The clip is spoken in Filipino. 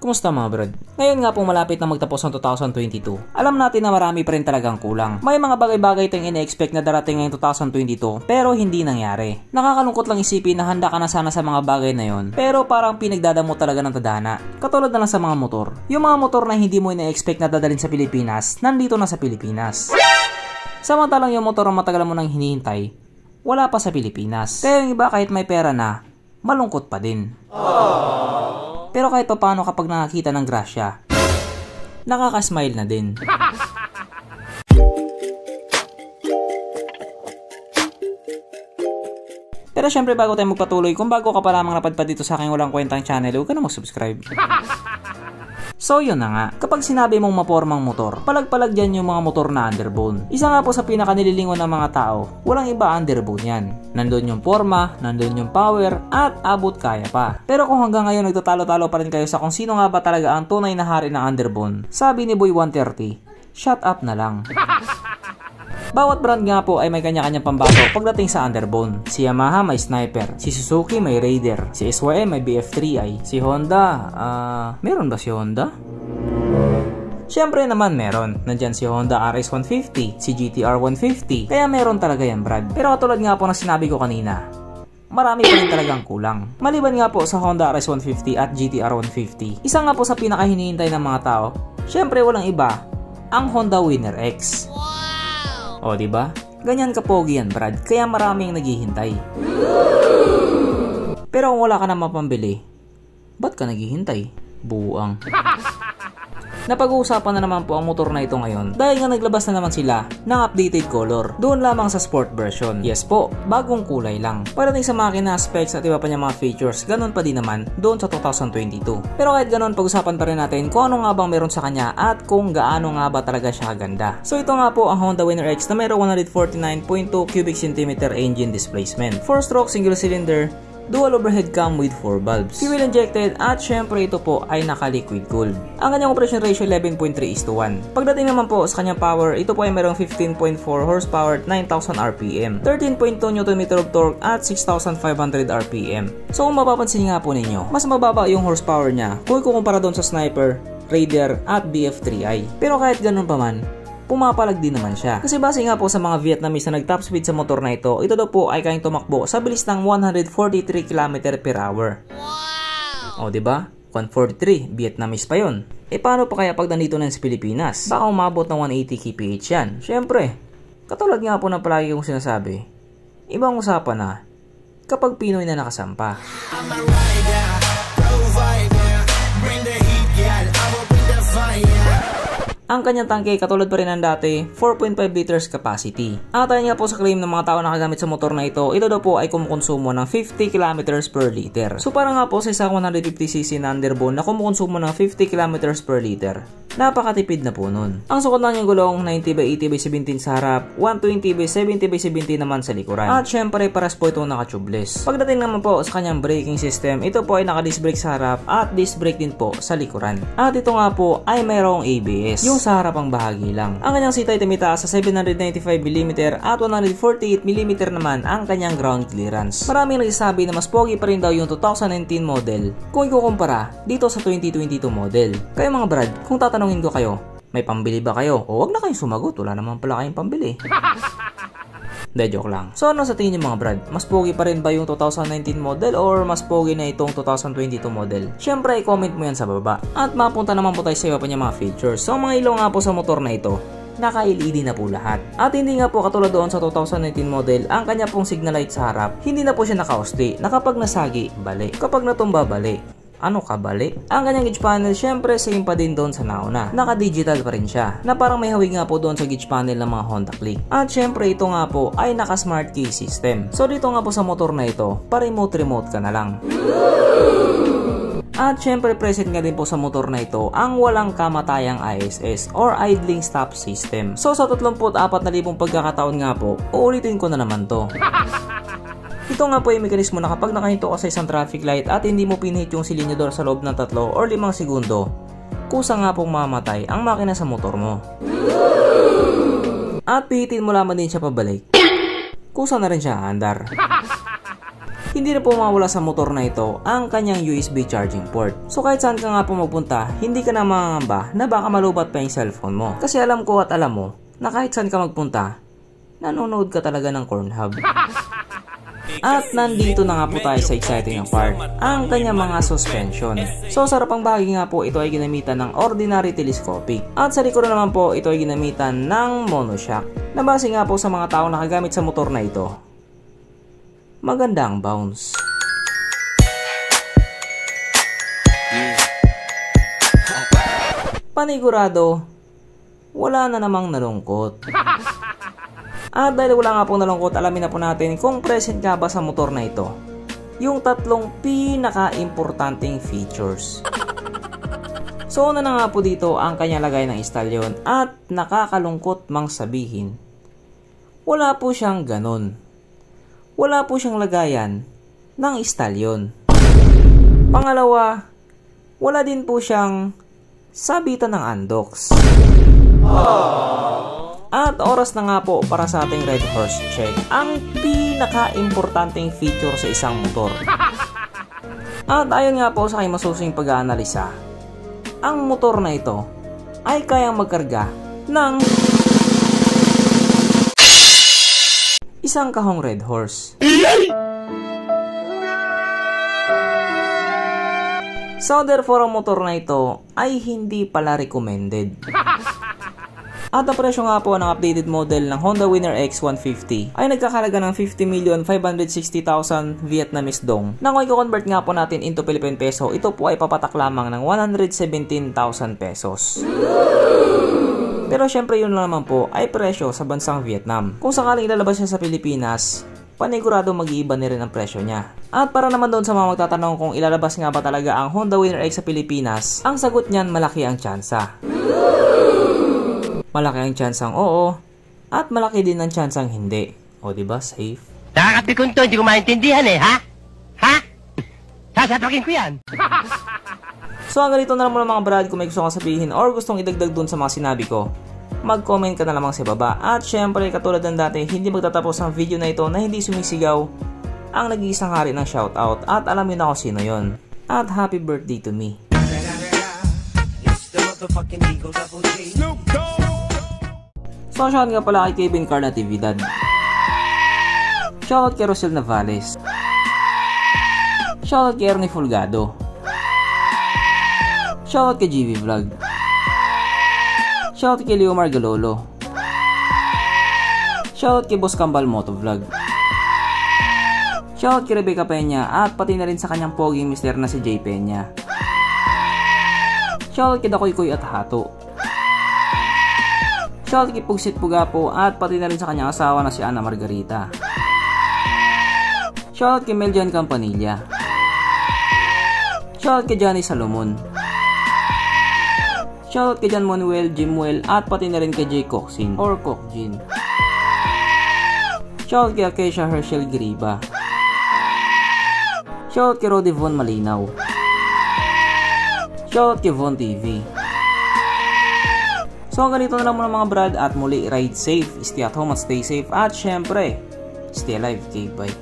Kumusta mga brad? Ngayon nga po malapit na magtapos ang 2022. Alam natin na marami pa rin talagang kulang. May mga bagay-bagay tayong ina-expect na darating ngayong 2022 pero hindi nangyari. Nakakalungkot lang isipin na handa ka na sana sa mga bagay na yon pero parang pinagdadamo talaga ng tadhana. Katulad na lang sa mga motor. Yung mga motor na hindi mo ina-expect na dadalhin sa Pilipinas, nandito na sa Pilipinas. Samantalang yung motor na matagal mo nang hinihintay, wala pa sa Pilipinas. Kaya yung iba kahit may pera na, malungkot pa din. Pero kahit pa paano kapag nakakita ng grasya, nakaka-smile na din. Pero syempre bago tayo magpatuloy, kung bago ka pa lamang napadpad dito sa aking walang kwentang channel, huwag ka na mag-subscribe. So yun na nga, kapag sinabi mong mapormang motor, palag-palag dyan yung mga motor na underbone. Isa nga po sa pinaka-nililingon ng mga tao, walang iba underbone yan. Nandun yung forma, nandun yung power, at abot kaya pa. Pero kung hanggang ngayon nagtatalo-talo pa rin kayo sa kung sino nga ba talaga ang tunay na hari ng underbone, sabi ni Boy 130, shut up na lang. Bawat brand nga po ay may kanya-kanyang pambato pagdating sa underbone. Si Yamaha may Sniper, si Suzuki may Raider, si SYM may BF3i, si Honda, meron ba si Honda? Siyempre naman meron. Nandyan si Honda RS150, si GTR 150, kaya meron talaga yan brad. Pero katulad nga po na sinabi ko kanina, marami pa rin talagang kulang. Maliban nga po sa Honda RS150 at GTR 150, isa nga po sa pinakahinihintay ng mga tao, siyempre walang iba, ang Honda Winner X. O diba? Ganyan kapogi yan brad, kaya maraming naghihintay. Pero kung wala ka na mapambili, ba't ka naghihintay? Buang. Napag-uusapan na naman po ang motor na ito ngayon dahil nga naglabas na naman sila ng updated color doon lamang sa sport version. Yes po, bagong kulay lang. Parating sa makina, specs at iba pa niya mga features, ganun pa din naman doon sa 2022. Pero kahit ganun, pag-usapan pa rin natin kung ano nga bang meron sa kanya at kung gaano nga ba talaga siya kaganda. So ito nga po ang Honda Winner X na mayroong 149.2 cubic centimeter engine displacement, 4-stroke single cylinder, dual overhead cam with 4 valves, fuel injected at syempre ito po ay naka-liquid cooled. Ang kanyang operation ratio 11.3:1. Pagdating naman po sa kanyang power, ito po ay mayroong 15.4 horsepower at 9,000 RPM, 13.2 Nm of torque at 6,500 RPM. So kung mapapansin nga po ninyo, mas mababa yung horsepower niya kung ikukumpara doon sa Sniper, Raider at BF3i. Pero kahit ganun pa man, pumapalag din naman siya. Kasi base nga po sa mga Vietnamese na nag-top speed sa motor na ito daw po ay kayang tumakbo sa bilis ng 143 km/h. Wow! O diba? 143, Vietnamese pa yun. Paano pa kaya pag nandito na sa Pilipinas? Baka umabot ng 180 kph yan. Siyempre, katulad nga po ng palagi kong sinasabi, ibang usapan na kapag Pinoy na nakasampa. Ang kanyang tangke katulad pa rin ng dati, 4.5 liters capacity. At ayon nga po sa claim ng mga tao na nakagamit sa motor na ito daw po ay kumukonsumo ng 50 kilometers per liter. So para nga po sa isang 150cc na underbone na kumukonsumo ng 50 kilometers per liter, napakatipid na po nun. Ang sukat na niyang gulong 90/80/17 sa harap, 120/70/17 naman sa likuran. At syempre paras po itong naka-tubeless. Pagdating naman po sa kanyang braking system, ito po ay naka-disc brake sa harap at disc brake din po sa likuran. At ito nga po ay mayroong ABS, yung sa harapang bahagi lang. Ang kanyang seat ay tumitaas sa 795mm at 148mm naman ang kanyang ground clearance. Maraming nagsasabi na mas pogi pa rin daw yung 2019 model kung ikukumpara dito sa 2022 model. Kaya mga brad, kung tatanungin ko kayo, may pambili ba kayo? O wag na kayong sumagot, wala naman pala kayong pambili. De, joke lang. So ano sa tingin niyo mga brad? Mas pogi pa rin ba yung 2019 model or mas pogi na itong 2022 model? Syempre i-comment mo yan sa baba. At mapunta naman po tayo sa iba pa niya mga features. So mga ilaw nga po sa motor na ito, naka-LED na po lahat. At hindi nga po katulad doon sa 2019 model, ang kanya pong signal light sa harap, hindi na po siya naka-osti, na kapag nasagi, bali. Kapag natumba, bali. Ano ka bali? Ang kanyang gauge panel syempre same pa din doon sa nauna. Naka-digital pa rin siya, na parang may hawig nga po doon sa gauge panel ng mga Honda Click. At syempre ito nga po ay naka-smart key system. So dito nga po sa motor na ito, pa-remote ka na lang. At syempre present nga din po sa motor na ito ang walang kamatayang ISS or idling stop system. So sa 34,000 pagkakataon nga po, uulitin ko na naman to. Ito nga po yung mekanismo na kapag nakahinto ka sa isang traffic light at hindi mo pinhit yung silinyador sa loob ng 3 or 5 segundo, kusa nga pong mamatay ang makina sa motor mo. At pihitin mo lamang din siya pabalik, kusa na rin siya aandar. Hindi na po mawala sa motor na ito ang kanyang USB charging port. So kahit saan ka nga po magpunta, hindi ka na mangangamba na baka malubat pa yung cellphone mo. Kasi alam ko at alam mo na kahit saan ka magpunta, nanonood ka talaga ng Cornhub. At nandito na nga po tayo sa exciting na part, ang kanyang mga suspension. So sa harapang bahagi nga po, ito ay ginamitan ng ordinary telescopic. At sa likod naman po, ito ay ginamitan ng monoshock. Nabase nga po sa mga taong nakagamit sa motor na ito, maganda ang bounce. Panigurado, wala na namang nalungkot. At dahil wala nga po nalungkot, alamin na po natin kung present nga ba sa motor na ito yung tatlong pinaka-importanting features. So una na nga po dito ang kanyang lagay ng istalyon, at nakakalungkot mang sabihin, wala po siyang ganon. Wala po siyang lagayan ng istalyon. Pangalawa, wala din po siyang sabitan ng andox. At oras na nga po para sa ating Red Horse check, ang pinaka-importanting feature sa isang motor. At ayon nga po sa aking masusing pag-aanalisa, ang motor na ito ay kayang magkarga ng isang kahong Red Horse. So therefore, ang motor na ito ay hindi pala recommended. At ang presyo nga po ng updated model ng Honda Winner X150 ay nagkakalaga ng 50,560,000 Vietnamese dong. Na kung i-convert nga po natin into Philippine peso, ito po ay papatak lamang ng 117,000 pesos. Pero syempre yun lang naman po ay presyo sa bansang Vietnam. Kung sakaling ilalabas siya sa Pilipinas, panigurado mag-iiba na rin ang presyo niya. At para naman doon sa mga magtatanong kung ilalabas nga ba talaga ang Honda Winner X sa Pilipinas, ang sagot niyan, malaki ang tsansa. Malaki ang tsansang oo, at malaki din ang tsansang hindi. O diba, safe? Nakakapikon to, hindi ko maintindihan eh, ha? Ha? Sasapakin ko yan. So hanggang dito na lang muna mga brad. Kung may gusto kang sabihin or gustong idagdag dun sa mga sinabi ko, mag-comment ka na lamang sa baba. At syempre, katulad ng dati, hindi magtatapos ang video na ito na hindi sumisigaw ang nag-iisang hari ng shoutout. At alam niyo na kung sino yon. At happy birthday to me. So shoutout nga pala kay Kevin Car Natividad. Shoutout kay Rosel Navales. Shoutout kay Ernie Fulgado. Shoutout kay GV Vlog. Shoutout kay Leo Margalolo. Shoutout kay Boss Kambal Motovlog. Shoutout kay Rebecca Peña at pati na rin sa kanyang poging mister na si Jay Peña. Shoutout kay Dakoy Koy at Hato. Shoutout kay Pugsit Pugapo at pati na rin sa kanyang asawa na si Ana Margarita. Shoutout kay Meljan Campanilla. Shoutout kay Johnny Salomon. Shoutout kay John Manuel, Jimwell at pati na rin kay Jay Coxin or Coxin. Shoutout kay Acacia Herschel Griba. Shoutout kay Roddy Von Malinaw. Shoutout kay Von TV. So hanggang dito na lang muna mga brad, at muli, ride safe, stay at home at stay safe, at syempre, stay alive, okay, bye.